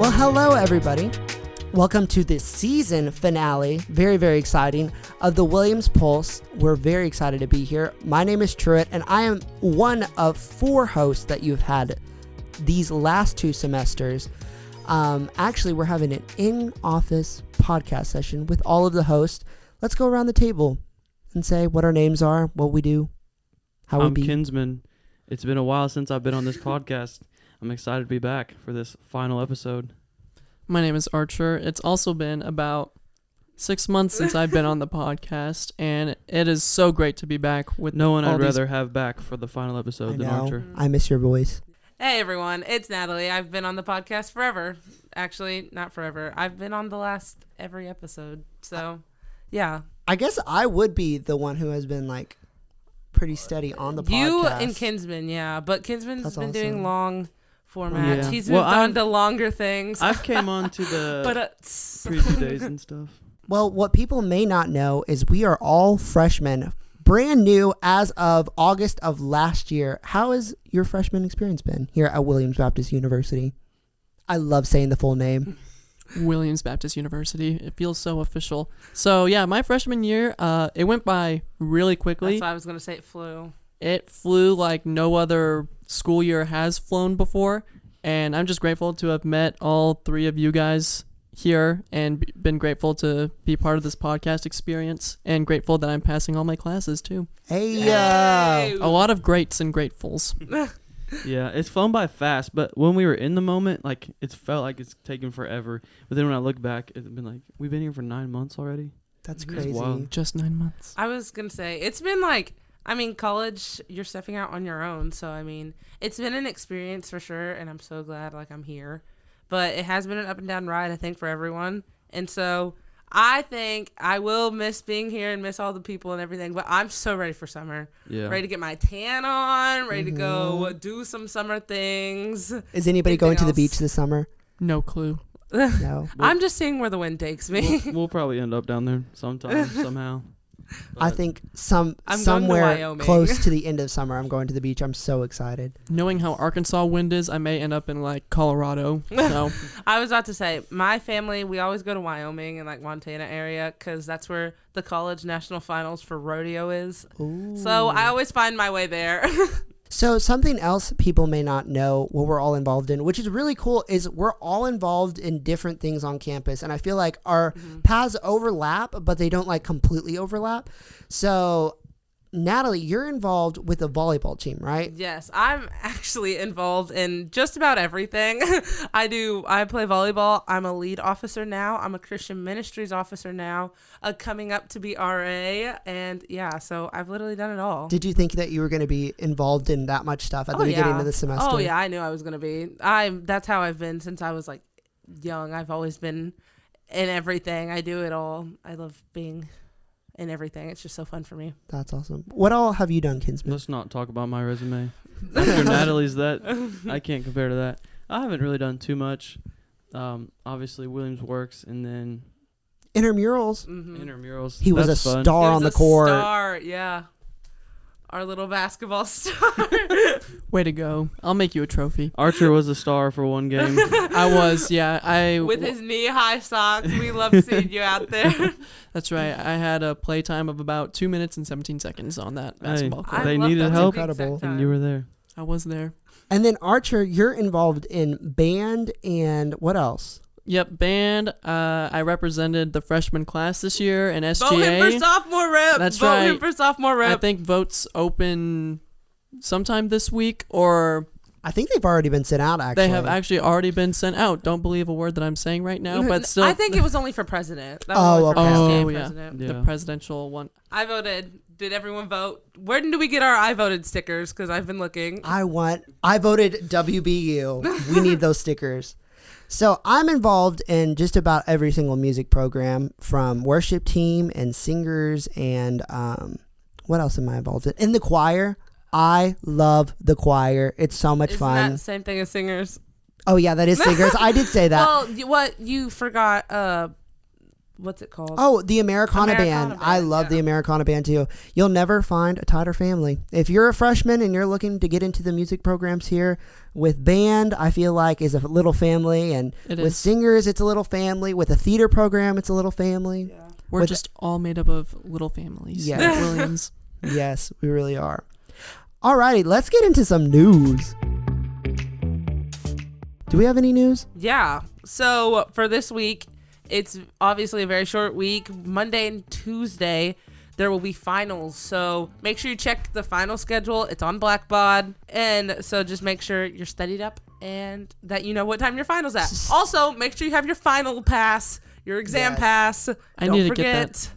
Well, hello, everybody. Welcome to the season finale, very, very exciting, of the Williams Pulse. We're very excited to be here. My name is Truett, and I am one of 4 hosts that you've had these last 2 semesters. Actually, we're having an in-office podcast session with all of the hosts. Let's go around the table and say what our names are, what we do, how we be. I'm Kinsman. It's been a while since I've been on this podcast. I'm excited to be back for this final episode. My name is Archer. It's also been about 6 months since I've been on the podcast, and it is so great to be back with no one I'd rather have back for the final episode than Archer. I miss your voice. Hey everyone, it's Natalie. I've been on the podcast forever. Actually, not forever. I've been on the last every episode. So, yeah. I guess I would be the one who has been like pretty steady on the podcast. You and Kinsman, yeah. But Kinsman's been doing long formats. Yeah. He's moved on to longer things. I've came on to the but, preview days and stuff. Well, what people may not know is we are all freshmen, brand new as of August of last year. How has your freshman experience been here at Williams Baptist University? I love saying the full name. Williams Baptist University. It feels so official. So, yeah, my freshman year, it went by really quickly. That's why I was going to say it flew. It flew like no other school year has flown before, and I'm just grateful to have met all 3 of you guys here and been grateful to be part of this podcast experience, and grateful that I'm passing all my classes too. Hey, a lot of greats and gratefuls. Yeah, it's flown by fast, but when we were in the moment, like, it felt like it's taken forever. But then when I look back, it's been like, we've been here for 9 months already. That's It's crazy. wild. Just 9 months. I was going to say, it's been like, I mean, college, you're stepping out on your own. So, I mean, it's been an experience for sure. And I'm so glad, like, I'm here. But it has been an up and down ride, I think, for everyone. And so I think I will miss being here and miss all the people and everything. But I'm so ready for summer. Yeah. Ready to get my tan on. Ready to go do some summer things. Is anybody going to the beach this summer? No clue. No. I'm just seeing where the wind takes me. We'll probably end up down there sometime, somehow. I think I'm going to somewhere Wyoming. close to the end of summer, I'm going to the beach. I'm so excited. Knowing how Arkansas wind is, I may end up in like Colorado. So I was about to say, my family, we always go to Wyoming and like Montana area because that's where the college national finals for rodeo is. Ooh. So I always find my way there. So something else people may not know what we're all involved in, which is really cool, is we're all involved in different things on campus. And I feel like our paths overlap, but they don't like completely overlap. So Natalie, you're involved with the volleyball team, right? Yes, I'm actually involved in just about everything. I play volleyball. I'm a lead officer now. I'm a Christian ministries officer now, coming up to be RA. And yeah, so I've literally done it all. Did you think that you were going to be involved in that much stuff at the beginning of the semester? Oh yeah, I knew I was going to be. That's how I've been since I was like young. I've always been in everything. I do it all. I love being in everything. It's just so fun for me. That's awesome. What all have you done, Kinsman? Let's not talk about my resume. After Natalie's, that I can't compare to that. I haven't really done too much. Obviously, Williams Works, and then Intramurals. intramurals. He was That's a fun. star on the court. Star, yeah. Our little basketball star. way to go. I'll make you a trophy. Archer was a star for one game. I was, yeah. With his knee-high socks. We love seeing you out there. That's right. I had a play time of about 2 minutes and 17 seconds on that basketball court. They needed help, incredible. and you were there. I was there. And then Archer, you're involved in band and what else? Yep, band. I represented the freshman class this year in SGA. Vote him for sophomore rep. That's Vote right. him for sophomore rep. I think votes open sometime this week, or I think they've already been sent out, actually. they have actually already been sent out. Don't believe a word that I'm saying right now, but still. I think it was only for president. That was only for okay. president. The presidential one. I voted. Did everyone vote? Where do we get our I voted stickers? Because I've been looking. I voted WBU. We need those stickers. So I'm involved in just about every single music program, from worship team and singers and what else am I involved in? In the choir. I love the choir. It's so much Isn't fun. that the same thing as singers? Oh yeah, that is singers. I did say that. Well, what you forgot what's it called? Oh, the Americana, Americana band. I band, love yeah. the Americana band too. You'll never find a tighter family. If you're a freshman and you're looking to get into the music programs here, with band, I feel like is a little family, and It with is. singers, it's a little family. With a theater program, it's a little family. Yeah. We're with- just all made up of little families. Yes. at Williams. Yes, we really are. Alrighty, let's get into some news. Do we have any news? Yeah. So for this week, it's obviously a very short week. Monday and Tuesday, there will be finals. So make sure you check the final schedule. It's on Blackbaud. And so just make sure you're studied up and that you know what time your final's at. Also, make sure you have your final pass, your exam Yes. pass. I Don't need to forget. get that.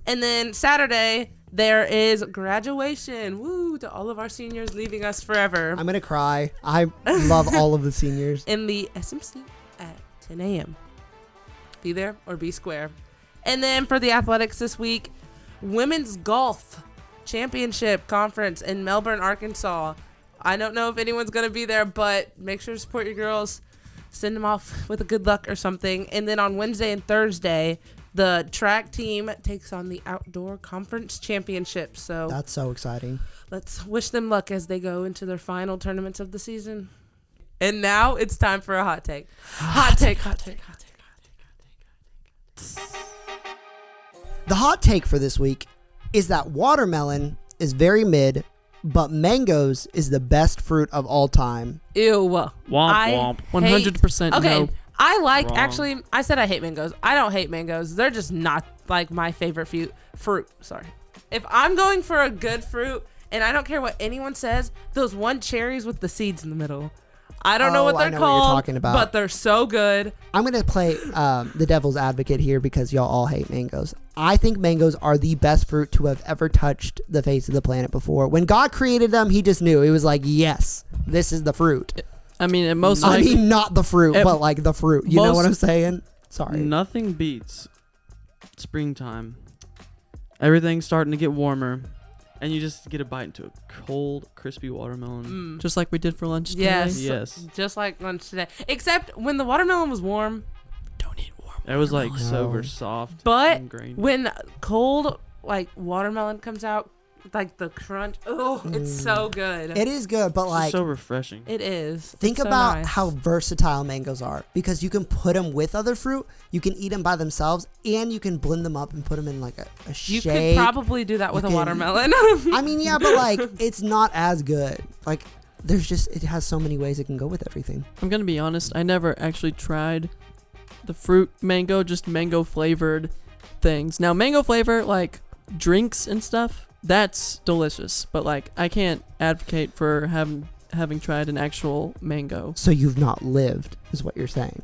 And then Saturday, there is graduation. Woo, to all of our seniors leaving us forever. I'm gonna cry. I love all of the seniors. In the SMC at 10 a.m. Be there or be square. And then for the athletics this week, women's golf championship conference in Melbourne, Arkansas. I don't know if anyone's going to be there, but make sure to support your girls. Send them off with a good luck or something. And then on Wednesday and Thursday, the track team takes on the outdoor conference championship. So That's so exciting. let's wish them luck as they go into their final tournaments of the season. And now it's time for a hot take. Hot take, hot take, hot take, hot take. The hot take for this week is that watermelon is very mid, but mangoes is the best fruit of all time. Ew. Womp I womp. 100% Okay, no. I like, Wrong. actually, I said I hate mangoes. I don't hate mangoes. They're just not like my favorite fruit. Sorry. If I'm going for a good fruit, and I don't care what anyone says, those one cherries with the seeds in the middle. I don't know Oh, what I they're know what you're called, talking about. but they're so good. I'm going to play the devil's advocate here because y'all all hate mangoes. I think mangoes are the best fruit to have ever touched the face of the planet before. When God created them, he just knew. He was like, yes, this is the fruit. I mean, it most I likely. mean, not the fruit, it- but like the fruit. You know most- what I'm saying? Sorry. Nothing beats springtime. Everything's starting to get warmer, and you just get a bite into a cold, crispy watermelon. Just like we did for lunch today. Yes. Yes. Just like lunch today. Except when the watermelon was warm, Don't eat warm. It was like No. super soft. but and grainy. when cold, like, watermelon comes out, like the crunch, oh, it's so good. It is good, but It's like, just so refreshing. It is. think It's so about nice. how versatile mangoes are because you can put them with other fruit, you can eat them by themselves, and you can blend them up and put them in like a You shake. could probably do that with You a can- watermelon. I mean, yeah, but like, it's not as good. Like, it has so many ways it can go with everything. I'm gonna be honest. I never actually tried the fruit mango, just mango flavored things. Now, mango flavor like drinks and stuff, that's delicious. But like, I can't advocate for having tried an actual mango. So you've not lived, is what you're saying.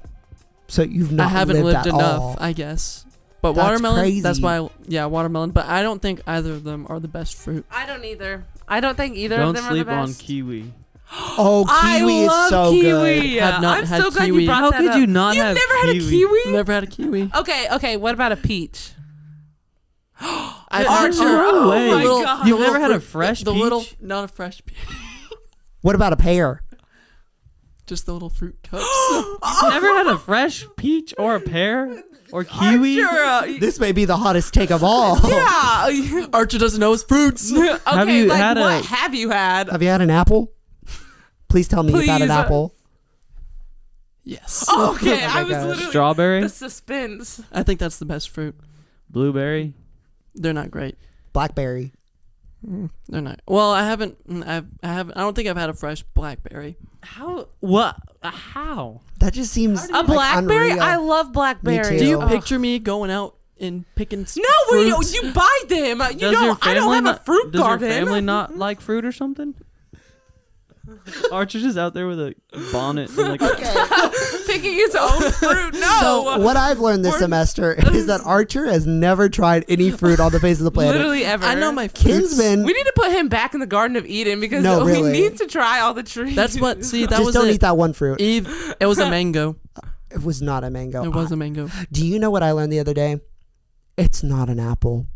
So you've not I haven't lived at enough, all. I guess. But That's watermelon, crazy. that's why. Yeah, watermelon. But I don't think either of them are the best fruit. I don't either. I don't think either Don't of them sleep are the on best. kiwi. Oh, kiwi I is love so kiwi. good. Have not I'm had so glad kiwi. you brought How that could up. you not You've have never had a kiwi? kiwi? Never had a kiwi. Okay. What about a peach? I've Archer. had- Oh way. my Little- god. You've the never little had a fruit- fresh the peach? little, not a fresh peach. What about a pear? Just the little fruit cups. Never had a fresh peach or a pear or kiwi? Archer, This may be the hottest take of all. yeah. Archer doesn't know his fruits. Okay, Have you like had what a- have you had? Have you had an apple? Please tell me you've had an Please. apple. Yes. Okay, Oh my I was gosh. literally Strawberry? the suspense. I think that's the best fruit. Blueberry? They're not great. Blackberry. They're not. Well, I haven't. I don't think I've had a fresh blackberry. How? What? How? That just seems A like blackberry? unreal. I love blackberries. too. Do you Ugh. picture me going out and picking? No, fruits? you buy them. You Does your don't. I don't family have not, a fruit does garden. your family not like fruit or something? Archer's just out there with a bonnet and like Picking his own fruit. No. So what I've learned this We're- semester is that Archer has never tried any fruit on the face of the planet. Literally ever. I know my fruits. Kinsman, We need to put him back in the Garden of Eden because No, really. we need to try all the trees. That's what. See, that just was don't it. eat that one fruit. Eve. It was a mango. It was not a mango. It was a mango. Do you know what I learned the other day? It's not an apple.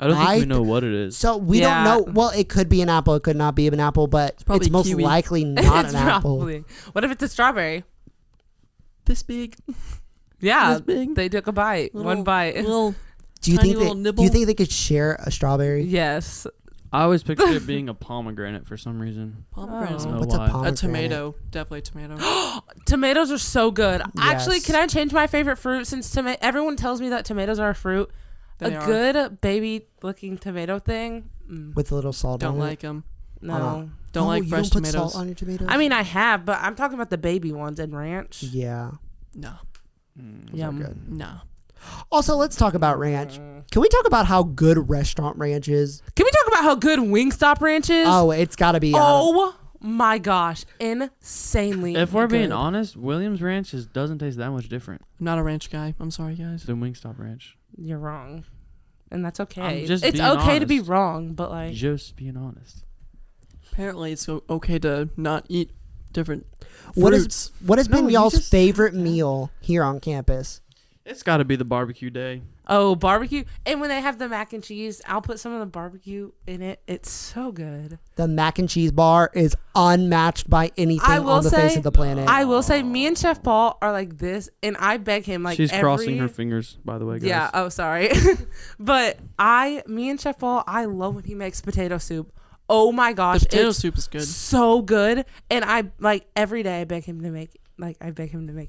I don't think I we know what it is. So we Yeah. don't know. Well, it could be an apple. It could not be an apple, but it's, probably most kiwi. likely not It's an apple. probably. What if it's a strawberry? This big. Yeah, This big? they took a bite. One bite. Little Do you tiny think little they, nibble. do you think they could share a strawberry? Yes. I always pictured it being a pomegranate for some reason. Pomegranate's Oh. I don't know What's a why. a pomegranate? tomato. Definitely tomato. Tomatoes are so good. Actually, Yes. can I change my favorite fruit since everyone tells me that tomatoes are a fruit? They a are. good baby-looking tomato thing. With a little salt Don't on like it? them. No. Don't like you fresh don't put tomatoes. salt on your tomatoes? I mean, I have, but I'm talking about the baby ones in ranch. Yeah. No. Those are Yum. good. No. Also, let's talk about ranch. Can we talk about how good restaurant ranch is? Can we talk about how good Wingstop ranch is? Oh, it's got to be. Oh my gosh, insanely. If we're being good. honest, Williams Ranch doesn't taste that much different I'm not a ranch guy. I'm sorry, guys. than Wingstop Ranch. You're wrong, and that's okay. I'm just it's being okay to be honest. wrong, but like, Just being honest. Apparently, it's okay to not eat different What is- fruits. What has No, been you y'all's just- favorite meal here on campus? It's got to be the barbecue day. oh, barbecue. And when they have the mac and cheese, I'll put some of the barbecue in it. It's so good. The mac and cheese bar is unmatched by anything I will on the face say- of the planet. I will say, me and Chef Paul are like this, and I beg him like She's crossing every- her fingers, by the way, guys. Yeah. Oh, sorry. But me and Chef Paul, I love when he makes potato soup. Oh my gosh, The potato it's soup is good. so good. And I like every day I beg him to make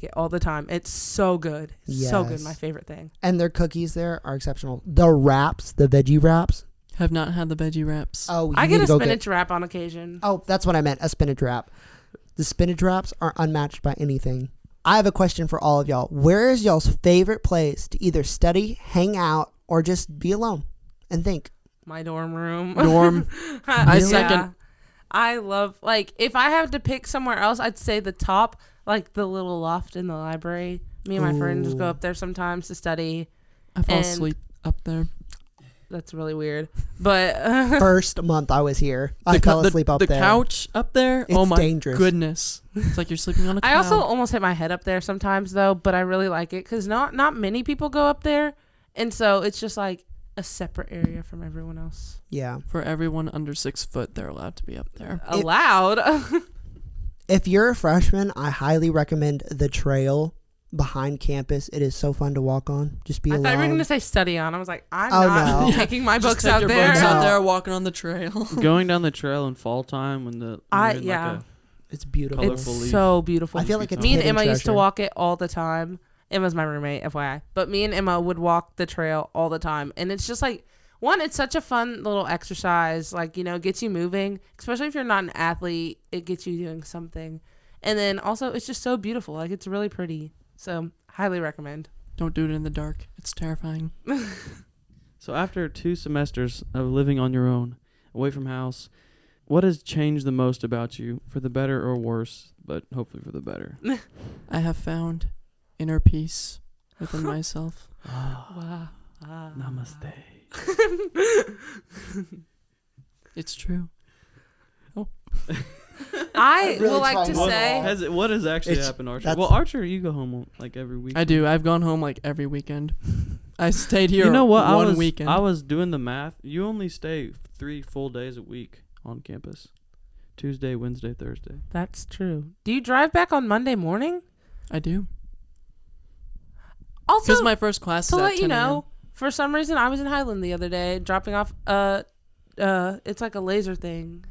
it all the time. It's so good. So good. Yes. My favorite thing. And their cookies there are exceptional. The wraps, the veggie wraps. Have not had the veggie wraps. Oh, you I need get to a go spinach wrap on occasion. Oh, that's what I meant. A spinach wrap. The spinach wraps are unmatched by anything. I have a question for all of y'all. Where is y'all's favorite place to either study, hang out, or just be alone and think? My dorm room. Dorm. I Yeah. second. I love, like, if I have to pick somewhere else, I'd say the top, like the little loft in the library. Me and my friends Ooh. go up there sometimes to study. I fall And- asleep up there. That's really weird. But First month I was here, I fell asleep up the there. couch up there. It's oh my dangerous. goodness! It's like you're sleeping on a couch. I also almost hit my head up there sometimes, though. But I really like it because not many people go up there. And so it's just like a separate area from everyone else. Yeah. For everyone under 6 foot, they're allowed to be up there. Allowed. If you're a freshman, I highly recommend the trail behind campus. It is so fun to walk on. Just be I alone. thought you were going to say study on. I was like, I'm Oh, not no. taking my Just books take out your there. books No. out there, walking on the trail. Going down the trail in fall time when the when you're in, yeah. like It's beautiful. Colorful It's leaf. so beautiful. I feel like it's Me and hidden Emma used to treasure. walk it all the time. Emma's my roommate, FYI. But me and Emma would walk the trail all the time. And it's just like, one, it's such a fun little exercise. Like, gets you moving. Especially if you're not an athlete, it gets you doing something. And then also, it's just so beautiful. Like, it's really pretty. So, highly recommend. Don't do it in the dark. It's terrifying. So after 2 semesters of living on your own, away from house, what has changed the most about you, for the better or worse, but hopefully for the better? I have found inner peace within myself. Wow. Namaste. It's true. I really would like tried to not to say, What has actually It's- happened, Archer? that's- Well, Archer, you go home like every week. I do. I've gone home like every weekend. I stayed here You know what? one weekend. I was doing the math. You only stay 3 full days a week on campus. Tuesday, Wednesday, Thursday. that's true. Do you drive back on Monday morning? I do. Also, Because my first class to is at let you 10 a.m. know, for some reason, I was in Highland the other day dropping off, it's like a laser thing.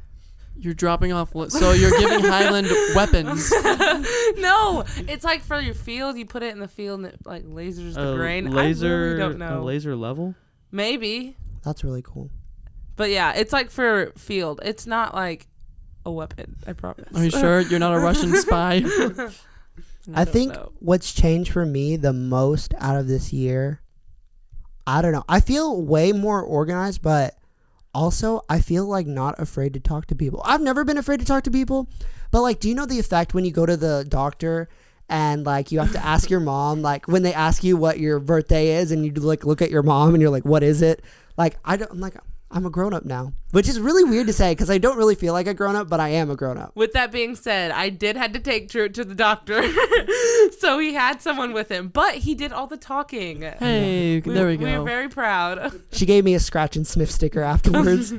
You're dropping off. So you're giving Highland weapons. No, it's like for your field. You put it in the field and it like lasers the grain. Laser, I really don't know. A laser level? Maybe, That's really cool. but yeah, it's like for field. It's not like a weapon. I promise. Are you sure you're not a Russian spy? I don't think know. what's changed for me the most out of this year, I don't know. I feel way more organized, but also I feel like not afraid to talk to people. I've never been afraid to talk to people, but like, do you know the effect when you go to the doctor and like you have to ask your mom, like when they ask you what your birthday is and you like look at your mom and you're like, what is it? Like, I'm a grown up now, which is really weird to say because I don't really feel like a grown up, but I am a grown up. With that being said, I did had to take Truett to the doctor, so he had someone with him, but he did all the talking. Hey, there we go. We're very proud. She gave me a scratch and sniff sticker afterwards.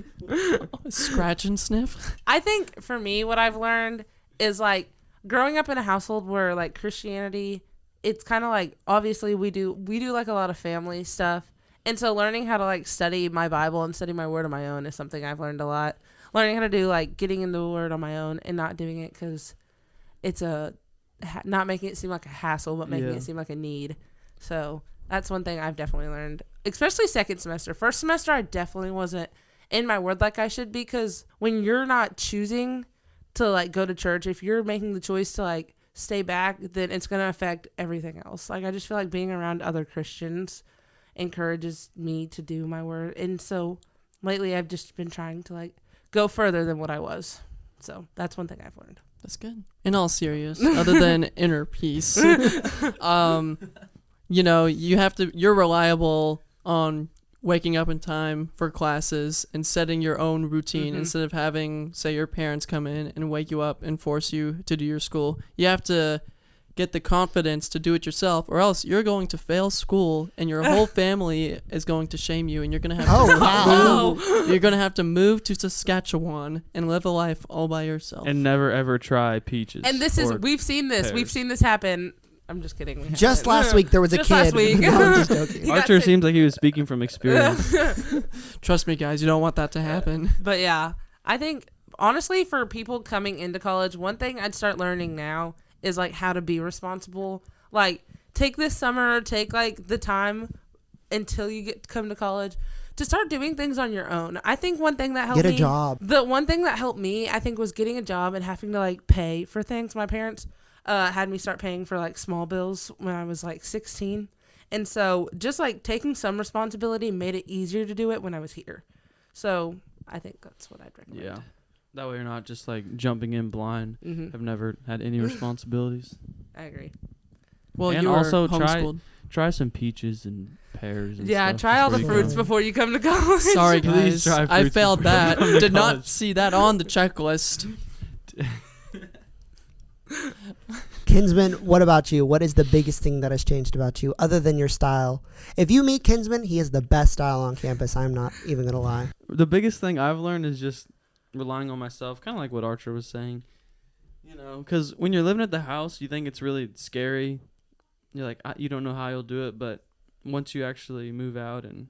Scratch and sniff. I think for me, what I've learned is like growing up in a household where like Christianity it's kind of like, obviously we do like a lot of family stuff. And so learning how to like study my Bible and study my word on my own is something I've learned a lot. Learning how to do like getting into the word on my own and not doing it because it's not making it seem like a hassle, but making it seem like a need. So that's one thing I've definitely learned, especially second semester. First semester, I definitely wasn't in my word like I should be, because when you're not choosing to like go to church, if you're making the choice to like stay back, then it's going to affect everything else. Like, I just feel like being around other Christians encourages me to do my word. And so lately I've just been trying to like go further than what I was. So that's one thing I've learned. That's good. In all serious, other than inner peace, you know, you're reliable on waking up in time for classes and setting your own routine instead of having, say, your parents come in and wake you up and force you to do your school. You have to get the confidence to do it yourself, or else you're going to fail school and your whole family is going to shame you, and you're going to have you're going to have to move to Saskatchewan and live a life all by yourself. And never ever try peaches. And we've seen this. pears. We've seen this happen. I'm just kidding. Just last week there was a Just kid. last week. No, I'm just joking. Archer seems like he was speaking from experience. Trust me, guys, you don't want that to happen. But yeah, I think honestly for people coming into college, one thing I'd start learning now is like how to be responsible. Like, take this summer, take like the time until you come to college to start doing things on your own. I think one thing that helped me, Get a job. The one thing that helped me, I think, was getting a job and having to like pay for things. My parents had me start paying for like small bills when I was like 16. And so just like taking some responsibility made it easier to do it when I was here. So I think that's what I'd recommend. Yeah. That way you're not just like jumping in blind. I've never had any responsibilities. I agree. Well, and you were also homeschooled. try some peaches and pears and Yeah, stuff. try all the before you fruits go. before you come to college. Sorry, Please guys. try I fruits failed before you that. come to Did not college. see that on the checklist. Kinsman, what about you? What is the biggest thing that has changed about you other than your style? If you meet Kinsman, he is the best style on campus. I'm not even going to lie. The biggest thing I've learned is just relying on myself, kind of like what Archer was saying. You know, because when you're living at the house, you think it's really scary. You're like, you don't know how you'll do it, but once you actually move out and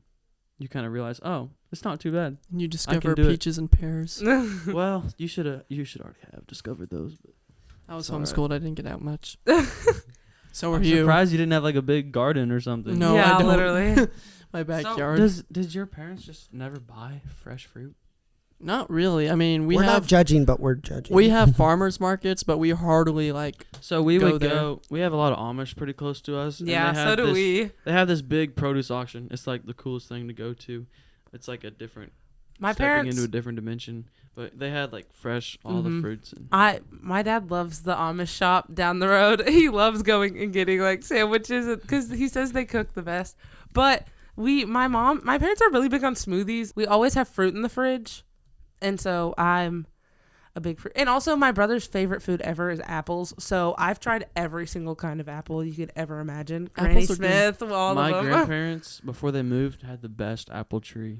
you kind of realize, oh, it's not too bad. And you discover do it. peaches and pears. Well, you should already have discovered those. But I was It's all right. homeschooled. I didn't get out much. So are I'm you. surprised you didn't have like a big garden or something. No, yeah, I don't. literally. My So backyard. did your parents just never buy fresh fruit? Not really. I mean, We're not judging, but we're judging. we have farmers markets, but we hardly like. So we Go would there. go. We have a lot of Amish pretty close to us. and Yeah, they have so do this- we. They have this big produce auction. It's like the coolest thing to go to. It's like a different My stepping parents, into a different dimension. But they had like fresh all the fruits and my dad loves the Amish shop down the road. He loves going and getting like sandwiches because he says they cook the best. But my parents are really big on smoothies. We always have fruit in the fridge. And so I'm a big fruit. And also my brother's favorite food ever is apples. So I've tried every single kind of apple you could ever imagine. Granny Apples are Smith, all my of them. grandparents before they moved had the best apple tree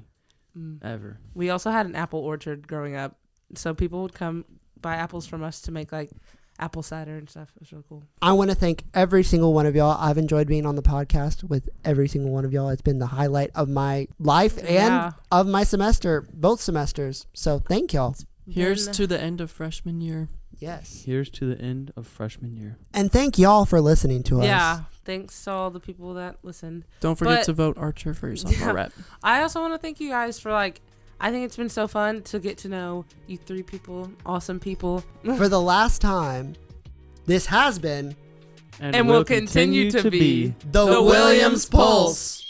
ever. We also had an apple orchard growing up. So people would come buy apples from us to make like apple cider and stuff. It was really cool. I want to thank every single one of y'all. I've enjoyed being on the podcast with every single one of y'all. It's been the highlight of my life and of my semester, both semesters. So thank y'all. Here's to the end of freshman year. Yes. Here's to the end of freshman year. And thank y'all for listening to us. Yeah. Thanks to all the people that listened. Don't forget But- to vote Archer for your sophomore rep. I also want to thank you guys for I think it's been so fun to get to know you three people, awesome people. For the last time, this has been And will continue to be the Williams Pulse.